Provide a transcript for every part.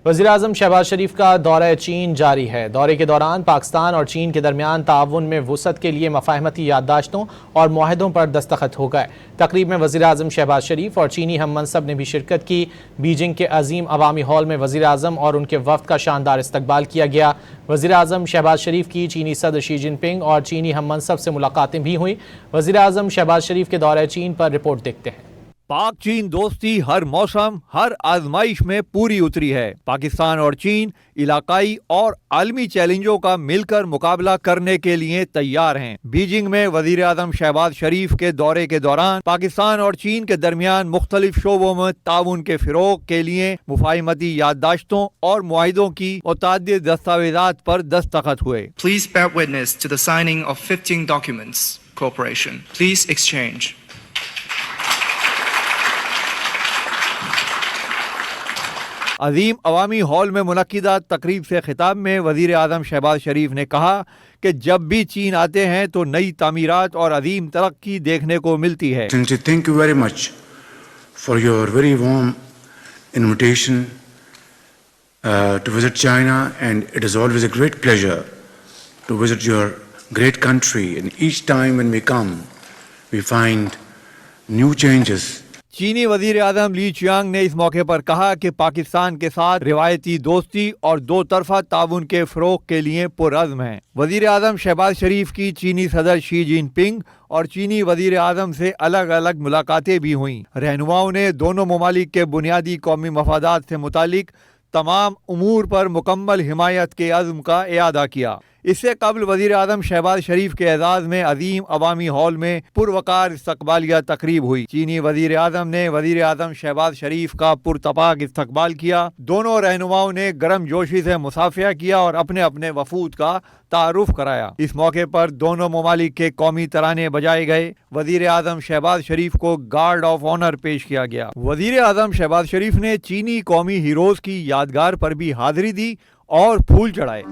وزیراعظم شہباز شریف کا دورہ چین جاری ہے۔ دورے کے دوران پاکستان اور چین کے درمیان تعاون میں وسعت کے لیے مفاہمتی یادداشتوں اور معاہدوں پر دستخط ہو گئے۔ تقریب میں وزیراعظم شہباز شریف اور چینی ہم منصب نے بھی شرکت کی۔ بیجنگ کے عظیم عوامی ہال میں وزیراعظم اور ان کے وفد کا شاندار استقبال کیا گیا۔ وزیراعظم شہباز شریف کی چینی صدر شی جن پنگ اور چینی ہم منصب سے ملاقاتیں بھی ہوئیں۔ وزیراعظم شہباز شریف کے دورہ چین پر رپورٹ دیکھتے ہیں۔ پاک چین دوستی ہر موسم ہر آزمائش میں پوری اتری ہے۔ پاکستان اور چین علاقائی اور عالمی چیلنجوں کا مل کر مقابلہ کرنے کے لیے تیار ہیں۔ بیجنگ میں وزیر اعظم شہباز شریف کے دورے کے دوران پاکستان اور چین کے درمیان مختلف شعبوں میں تعاون کے فروغ کے لیے مفاہمتی یادداشتوں اور معاہدوں کی متعدد دستاویزات پر دستخط ہوئے۔ Please bear witness to the signing of 15 documents. Cooperation. Please exchange. عظیم عوامی ہال میں منعقدہ تقریب سے خطاب میں وزیر اعظم شہباز شریف نے کہا کہ جب بھی چین آتے ہیں تو نئی تعمیرات اور عظیم ترقی دیکھنے کو ملتی ہے۔ Thank you very much for your very warm invitation to visit China, and it is always a great pleasure to visit your great country, and each time when we come we find new changes. چینی وزیر اعظم لی چیانگ نے اس موقع پر کہا کہ پاکستان کے ساتھ روایتی دوستی اور دو طرفہ تعاون کے فروغ کے لیے پرعزم ہیں۔ وزیر اعظم شہباز شریف کی چینی صدر شی جن پنگ اور چینی وزیر اعظم سے الگ الگ ملاقاتیں بھی ہوئیں۔ رہنماؤں نے دونوں ممالک کے بنیادی قومی مفادات سے متعلق تمام امور پر مکمل حمایت کے عزم کا اعادہ کیا۔ اس سے قبل وزیر اعظم شہباز شریف کے اعزاز میں عظیم عوامی ہال میں پروقار استقبالیہ تقریب ہوئی۔ چینی وزیر اعظم نے وزیر اعظم شہباز شریف کا پرتپاک استقبال کیا۔ دونوں رہنماؤں نے گرم جوشی سے مصافحہ کیا اور اپنے اپنے وفود کا تعارف کرایا۔ اس موقع پر دونوں ممالک کے قومی ترانے بجائے گئے۔ وزیر اعظم شہباز شریف کو گارڈ آف آنر پیش کیا گیا۔ وزیر اعظم شہباز شریف نے چینی قومی ہیروز کی یادگار پر بھی حاضری دی اور پھول چڑھائے۔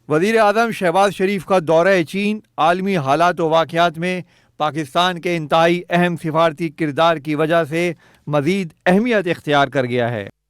وزیر اعظم شہباز شریف کا دورہ چین عالمی حالات و واقعات میں پاکستان کے انتہائی اہم سفارتی کردار کی وجہ سے مزید اہمیت اختیار کر گیا ہے۔